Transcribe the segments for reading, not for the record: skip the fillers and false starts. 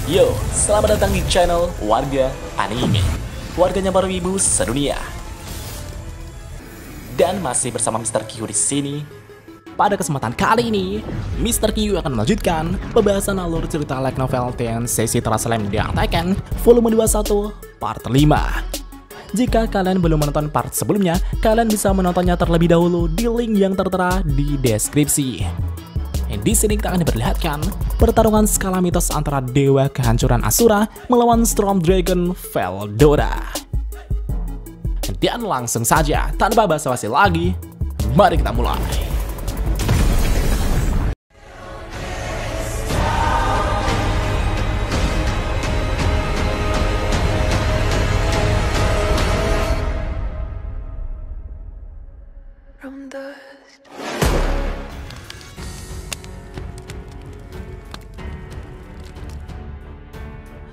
Yo, selamat datang di channel Warga Anime, warganya para wibu sedunia. Dan masih bersama Mr. Q di sini. Pada kesempatan kali ini, Mr. Q akan melanjutkan pembahasan alur cerita light novel Tenseishi Teraslam Deang Taiken volume 21 part 5. Jika kalian belum menonton part sebelumnya, kalian bisa menontonnya terlebih dahulu di link yang tertera di deskripsi. Di sini kita akan diperlihatkan pertarungan skala mitos antara Dewa Kehancuran Asura melawan Storm Dragon Veldora. Dan langsung saja, tanpa basa-basi lagi, mari kita mulai.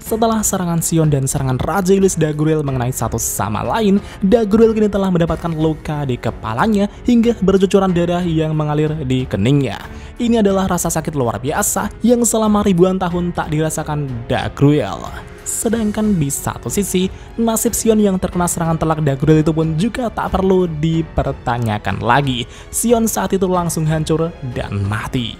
Setelah serangan Sion dan serangan Raja Iblis Dagruel mengenai satu sama lain, Dagruel kini telah mendapatkan luka di kepalanya hingga bercucuran darah yang mengalir di keningnya. Ini adalah rasa sakit luar biasa yang selama ribuan tahun tak dirasakan Dagruel. Sedangkan di satu sisi, nasib Sion yang terkena serangan telak Dagruel itu pun juga tak perlu dipertanyakan lagi. Sion saat itu langsung hancur dan mati.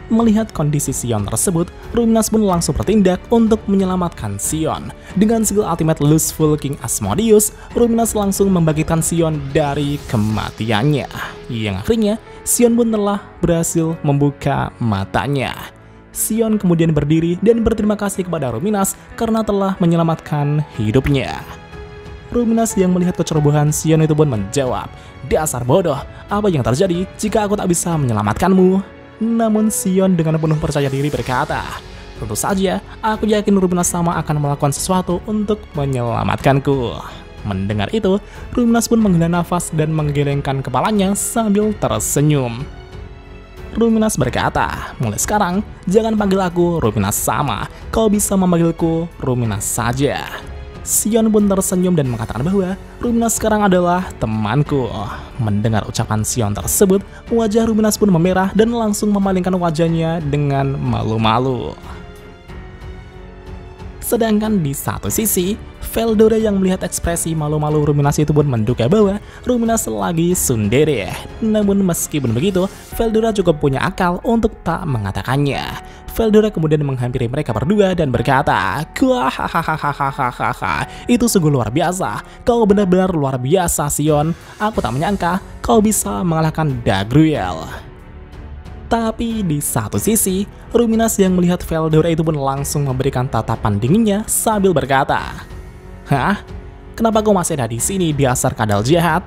Melihat kondisi Sion tersebut, Ruminas pun langsung bertindak untuk menyelamatkan Sion. Dengan skill ultimate Lustful King Asmodeus, Ruminas langsung membangkitkan Sion dari kematiannya. Yang akhirnya, Sion pun telah berhasil membuka matanya. Sion kemudian berdiri dan berterima kasih kepada Ruminas karena telah menyelamatkan hidupnya. Ruminas yang melihat kecerobohan Sion itu pun menjawab, "Dasar bodoh, apa yang terjadi jika aku tak bisa menyelamatkanmu?" Namun Sion dengan penuh percaya diri berkata, "Tentu saja, aku yakin Ruminas sama akan melakukan sesuatu untuk menyelamatkanku." Mendengar itu, Ruminas pun menghela nafas dan menggelengkan kepalanya sambil tersenyum. Ruminas berkata, "Mulai sekarang, jangan panggil aku Ruminas sama, kau bisa memanggilku Ruminas saja." Sion pun tersenyum dan mengatakan bahwa Ruminas sekarang adalah temanku. Mendengar ucapan Sion tersebut, wajah Ruminas pun memerah dan langsung memalingkan wajahnya dengan malu-malu. Sedangkan di satu sisi, Veldora yang melihat ekspresi malu-malu Ruminas itu pun menduga bahwa Ruminas lagi tsundere. Namun meskipun begitu, Veldora cukup punya akal untuk tak mengatakannya. Veldora kemudian menghampiri mereka berdua dan berkata, "Hahaha, itu sungguh luar biasa. Kau benar-benar luar biasa, Sion. Aku tak menyangka kau bisa mengalahkan Dagruel." Tapi di satu sisi, Ruminas yang melihat Veldora itu pun langsung memberikan tatapan dinginnya sambil berkata, "Hah? Kenapa kau masih ada di sini, dasar kadal jahat?"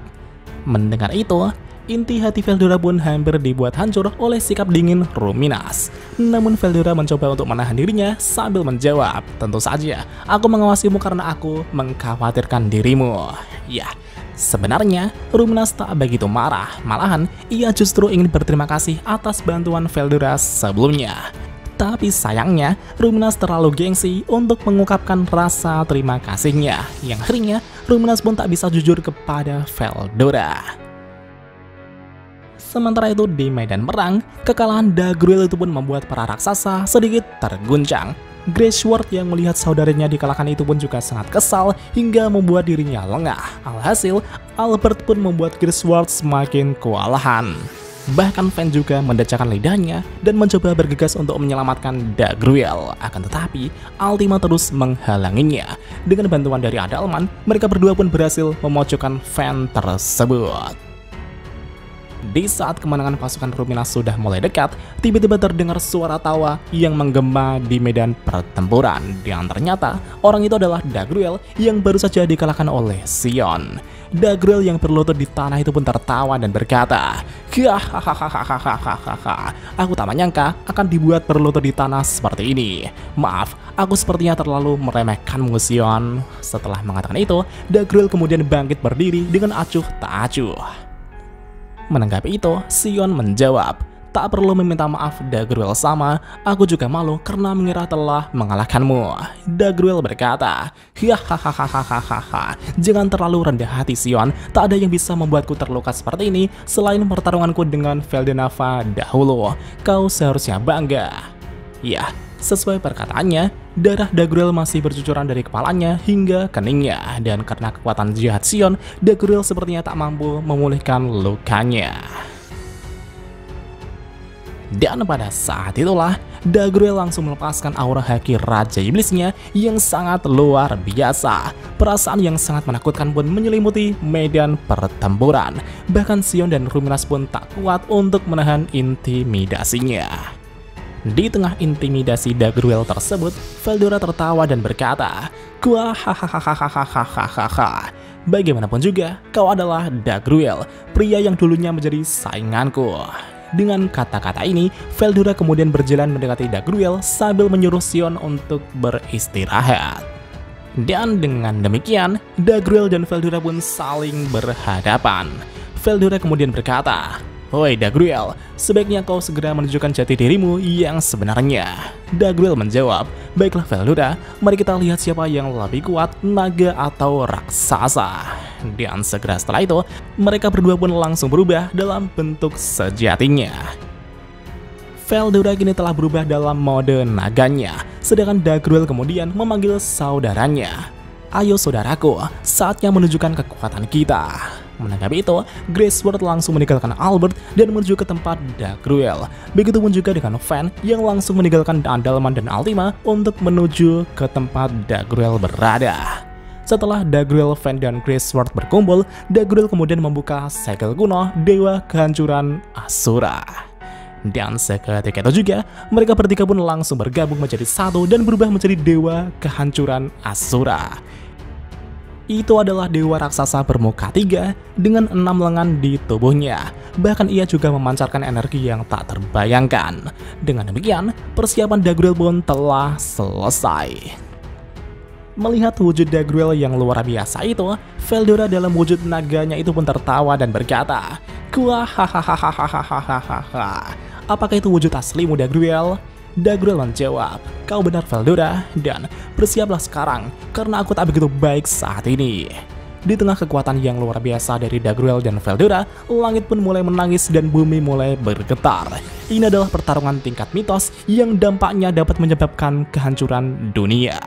Mendengar itu, inti hati Veldora pun hampir dibuat hancur oleh sikap dingin Ruminas. Namun Veldora mencoba untuk menahan dirinya sambil menjawab, "Tentu saja, aku mengawasimu karena aku mengkhawatirkan dirimu." Ya, sebenarnya Ruminas tak begitu marah, malahan ia justru ingin berterima kasih atas bantuan Veldora sebelumnya. Tapi sayangnya, Ruminas terlalu gengsi untuk mengungkapkan rasa terima kasihnya. Yang akhirnya, Ruminas pun tak bisa jujur kepada Veldora. Sementara itu di medan perang, kekalahan Dagruel itu pun membuat para raksasa sedikit terguncang. Graysword yang melihat saudaranya dikalahkan itu pun juga sangat kesal hingga membuat dirinya lengah. Alhasil, Albert pun membuat Graysword semakin kewalahan. Bahkan Fen juga mendecakkan lidahnya dan mencoba bergegas untuk menyelamatkan Dagruel. Akan tetapi, Ultima terus menghalanginya. Dengan bantuan dari Adalman, mereka berdua pun berhasil memojokkan Fen tersebut. Di saat kemenangan pasukan Ruminas sudah mulai dekat, tiba-tiba terdengar suara tawa yang menggema di medan pertempuran. Dan ternyata, orang itu adalah Dagruel yang baru saja dikalahkan oleh Sion. Dagruel yang berlutut di tanah itu pun tertawa dan berkata, "Hahaha, aku tak menyangka akan dibuat berlutut di tanah seperti ini. Maaf, aku sepertinya terlalu meremehkanmu, Sion." Setelah mengatakan itu, Dagruel kemudian bangkit berdiri dengan acuh tak acuh. Menanggapi itu, Sion menjawab, "Tak perlu meminta maaf Dagruel sama, aku juga malu karena mengira telah mengalahkanmu." Dagruel berkata, "Hahaha, jangan terlalu rendah hati Sion, tak ada yang bisa membuatku terluka seperti ini selain pertarunganku dengan Veldenava dahulu. Kau seharusnya bangga." Ya, Sesuai perkataannya, darah Dagruel masih bercucuran dari kepalanya hingga keningnya, dan karena kekuatan jahat Sion, Dagruel sepertinya tak mampu memulihkan lukanya. Dan pada saat itulah, Dagruel langsung melepaskan aura haki Raja Iblisnya yang sangat luar biasa. Perasaan yang sangat menakutkan pun menyelimuti medan pertempuran. Bahkan Sion dan Ruminas pun tak kuat untuk menahan intimidasinya. Di tengah intimidasi Dagruel tersebut, Veldora tertawa dan berkata, "Gua hahaha. Bagaimanapun juga, kau adalah Dagruel, pria yang dulunya menjadi sainganku." Dengan kata-kata ini, Veldora kemudian berjalan mendekati Dagruel sambil menyuruh Sion untuk beristirahat. Dan dengan demikian, Dagruel dan Veldora pun saling berhadapan. Veldora kemudian berkata, "Woi Dagruel, sebaiknya kau segera menunjukkan jati dirimu yang sebenarnya." Dagruel menjawab, "Baiklah Veldora, mari kita lihat siapa yang lebih kuat, naga atau raksasa." Dan segera setelah itu, mereka berdua pun langsung berubah dalam bentuk sejatinya. Veldora kini telah berubah dalam mode naganya, sedangkan Dagruel kemudian memanggil saudaranya. "Ayo saudaraku, saatnya menunjukkan kekuatan kita." Menanggapi itu, Graysword langsung meninggalkan Albert dan menuju ke tempat Dagruel. Begitupun juga dengan Van yang langsung meninggalkan Andalman dan Altima untuk menuju ke tempat Dagruel berada. Setelah Dagruel, Van, dan Graysword berkumpul, Dagruel kemudian membuka segel kuno Dewa Kehancuran Asura. Dan seketika itu juga, mereka bertiga pun langsung bergabung menjadi satu dan berubah menjadi Dewa Kehancuran Asura. Itu adalah dewa raksasa bermuka 3 dengan 6 lengan di tubuhnya. Bahkan ia juga memancarkan energi yang tak terbayangkan. Dengan demikian, persiapan Dagruel pun telah selesai. Melihat wujud Dagruel yang luar biasa itu, Veldora dalam wujud naganya itu pun tertawa dan berkata, "Gua hahaha. Apakah itu wujud aslimu Dagruel?" Dagruel menjawab, "Kau benar Veldora, dan bersiaplah sekarang karena aku tak begitu baik saat ini." Di tengah kekuatan yang luar biasa dari Dagruel dan Veldora, langit pun mulai menangis dan bumi mulai bergetar. Ini adalah pertarungan tingkat mitos yang dampaknya dapat menyebabkan kehancuran dunia.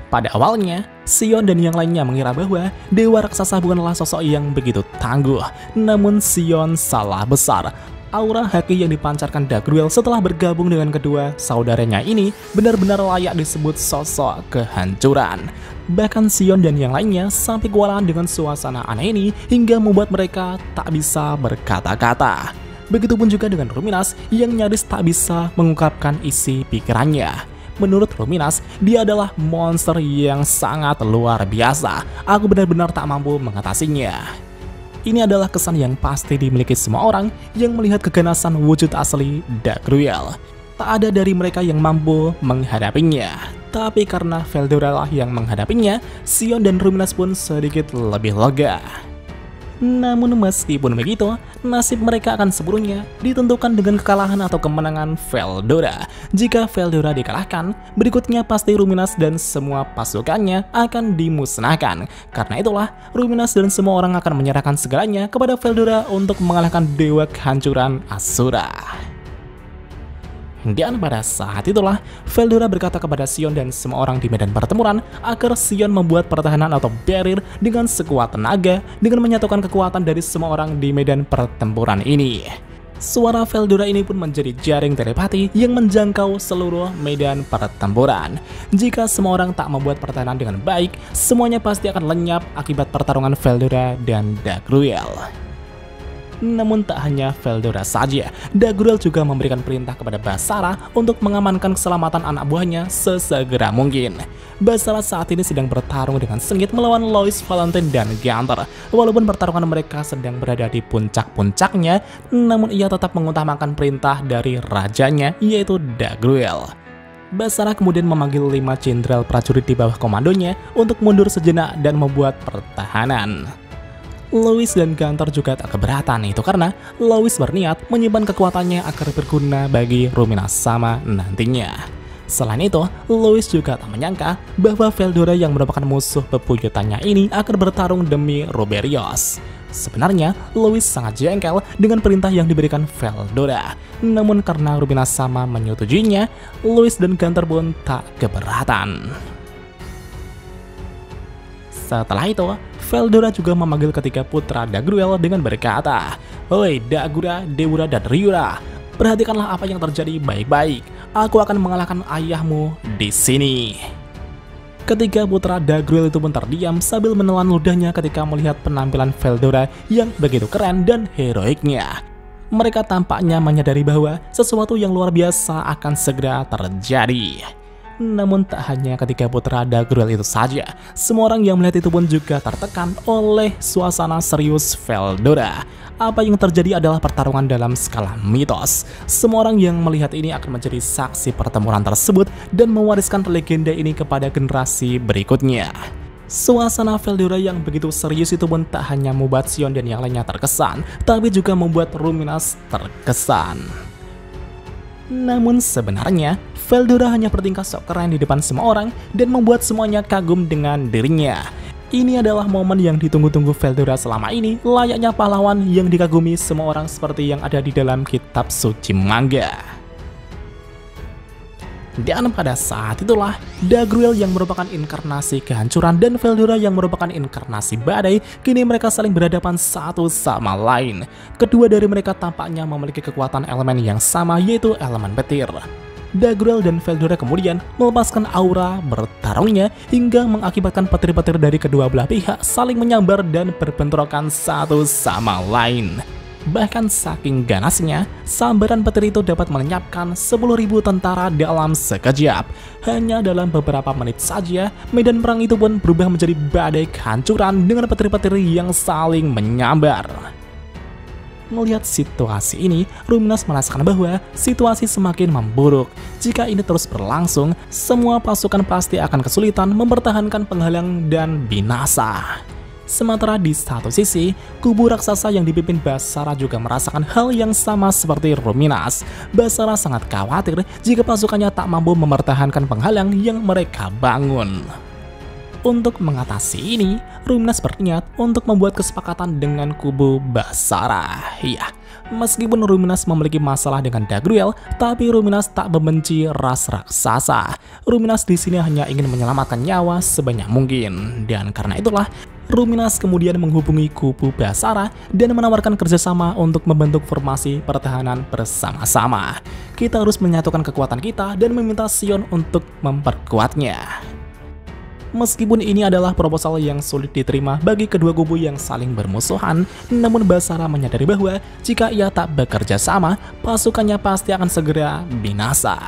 Pada awalnya, Sion dan yang lainnya mengira bahwa dewa raksasa bukanlah sosok yang begitu tangguh. Namun Sion salah besar. Aura haki yang dipancarkan Dagruel setelah bergabung dengan kedua saudaranya ini benar-benar layak disebut sosok kehancuran. Bahkan Sion dan yang lainnya sampai kewalahan dengan suasana aneh ini hingga membuat mereka tak bisa berkata-kata. Begitupun juga dengan Ruminas yang nyaris tak bisa mengungkapkan isi pikirannya. Menurut Ruminas, dia adalah monster yang sangat luar biasa. Aku benar-benar tak mampu mengatasinya. Ini adalah kesan yang pasti dimiliki semua orang yang melihat keganasan wujud asli Dagruel. Tak ada dari mereka yang mampu menghadapinya. Tapi karena Veldora lah yang menghadapinya, Sion dan Ruminas pun sedikit lebih lega. Namun meskipun begitu, nasib mereka akan sepenuhnya ditentukan dengan kekalahan atau kemenangan Veldora. Jika Veldora dikalahkan, berikutnya pasti Ruminas dan semua pasukannya akan dimusnahkan. Karena itulah, Ruminas dan semua orang akan menyerahkan segalanya kepada Veldora untuk mengalahkan Dewa Kehancuran Asura. Dan pada saat itulah, Veldora berkata kepada Sion dan semua orang di medan pertempuran agar Sion membuat pertahanan atau barrier dengan sekuat tenaga dengan menyatukan kekuatan dari semua orang di medan pertempuran ini. Suara Veldora ini pun menjadi jaring telepati yang menjangkau seluruh medan pertempuran. Jika semua orang tak membuat pertahanan dengan baik, semuanya pasti akan lenyap akibat pertarungan Veldora dan Dagruel. Namun tak hanya Veldora saja, Dagruel juga memberikan perintah kepada Basara untuk mengamankan keselamatan anak buahnya sesegera mungkin. Basara saat ini sedang bertarung dengan sengit melawan Lois, Valentine, dan Gunther. Walaupun pertarungan mereka sedang berada di puncak-puncaknya, namun ia tetap mengutamakan perintah dari rajanya, yaitu Dagruel. Basara kemudian memanggil 5 jenderal prajurit di bawah komandonya untuk mundur sejenak dan membuat pertahanan. Lois dan Gunther juga tak keberatan, itu karena Lois berniat menyimpan kekuatannya agar berguna bagi Ruminas sama nantinya. Selain itu, Lois juga tak menyangka bahwa Veldora yang merupakan musuh bebuyutannya ini akan bertarung demi Ruberios. Sebenarnya, Louis sangat jengkel dengan perintah yang diberikan Veldora. Namun karena Ruminas sama menyetujuinya, Louis dan Gunther pun tak keberatan. Setelah itu, Veldora juga memanggil ketiga putra Dagruel dengan berkata, "Oi Dagura, Deura, dan Ryura, perhatikanlah apa yang terjadi baik-baik. Aku akan mengalahkan ayahmu di sini." Ketiga putra Dagruel itu pun terdiam sambil menelan ludahnya ketika melihat penampilan Veldora yang begitu keren dan heroiknya. Mereka tampaknya menyadari bahwa sesuatu yang luar biasa akan segera terjadi. Namun tak hanya ketiga putra Dagruel itu saja, semua orang yang melihat itu pun juga tertekan oleh suasana serius Veldora. Apa yang terjadi adalah pertarungan dalam skala mitos. Semua orang yang melihat ini akan menjadi saksi pertempuran tersebut dan mewariskan legenda ini kepada generasi berikutnya. Suasana Veldora yang begitu serius itu pun tak hanya membuat Sion dan yang lainnya terkesan, tapi juga membuat Ruminas terkesan. Namun sebenarnya, Veldora hanya bertingkah sok keren di depan semua orang dan membuat semuanya kagum dengan dirinya. Ini adalah momen yang ditunggu-tunggu Veldora selama ini, layaknya pahlawan yang dikagumi semua orang seperti yang ada di dalam kitab suci manga. Dan pada saat itulah, Dagruel yang merupakan inkarnasi kehancuran dan Veldora yang merupakan inkarnasi badai, kini mereka saling berhadapan satu sama lain. Kedua dari mereka tampaknya memiliki kekuatan elemen yang sama, yaitu elemen petir. Dagruel dan Veldora kemudian melepaskan aura bertarungnya hingga mengakibatkan petir-petir dari kedua belah pihak saling menyambar dan berbentrokan satu sama lain. Bahkan saking ganasnya, sambaran petir itu dapat melenyapkan 10.000 tentara dalam sekejap. Hanya dalam beberapa menit saja, medan perang itu pun berubah menjadi badai kehancuran dengan petir-petir yang saling menyambar. Melihat situasi ini, Ruminas merasakan bahwa situasi semakin memburuk. Jika ini terus berlangsung, semua pasukan pasti akan kesulitan mempertahankan penghalang dan binasa. Sementara di satu sisi, kubu raksasa yang dipimpin Basara juga merasakan hal yang sama seperti Ruminas. Basara sangat khawatir jika pasukannya tak mampu mempertahankan penghalang yang mereka bangun. Untuk mengatasi ini, Ruminas berniat untuk membuat kesepakatan dengan kubu Basara. Ya, meskipun Ruminas memiliki masalah dengan Dagruel, tapi Ruminas tak membenci ras raksasa. Ruminas di sini hanya ingin menyelamatkan nyawa sebanyak mungkin, dan karena itulah Ruminas kemudian menghubungi kubu Basara dan menawarkan kerjasama untuk membentuk formasi pertahanan bersama-sama. Kita harus menyatukan kekuatan kita dan meminta Sion untuk memperkuatnya. Meskipun ini adalah proposal yang sulit diterima bagi kedua kubu yang saling bermusuhan, namun Basara menyadari bahwa jika ia tak bekerja sama, pasukannya pasti akan segera binasa.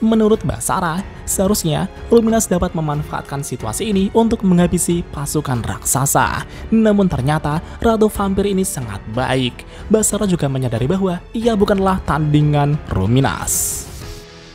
Menurut Basara, seharusnya Ruminas dapat memanfaatkan situasi ini untuk menghabisi pasukan raksasa. Namun ternyata Ratu Vampir ini sangat baik. Basara juga menyadari bahwa ia bukanlah tandingan Ruminas.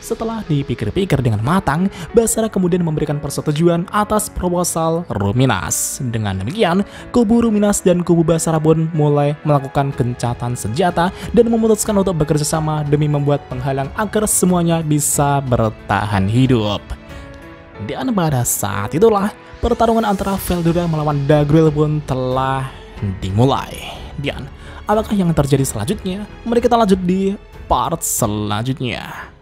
Setelah dipikir-pikir dengan matang, Basara kemudian memberikan persetujuan atas proposal Ruminas. Dengan demikian, kubu Ruminas dan kubu Basara pun mulai melakukan gencatan senjata dan memutuskan untuk bekerja sama demi membuat penghalang agar semuanya bisa bertahan hidup. Dan pada saat itulah, pertarungan antara Veldora melawan Dagruel pun telah dimulai. Dan apakah yang terjadi selanjutnya? Mari kita lanjut di part selanjutnya.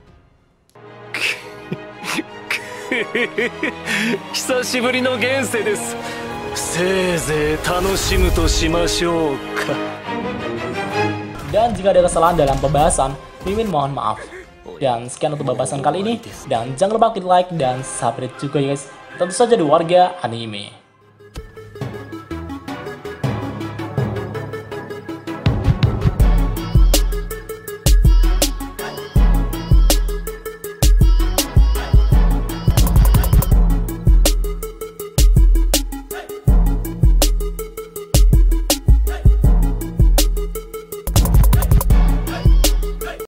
久しぶりの現世です。せいぜい楽しむとしましょうか。 Dan jika ada kesalahan dalam pembahasan, Mimin mohon maaf. Dan sekian untuk pembahasan kali ini. Dan jangan lupa klik like dan subscribe juga ya guys. Tentu saja di Warga Anime.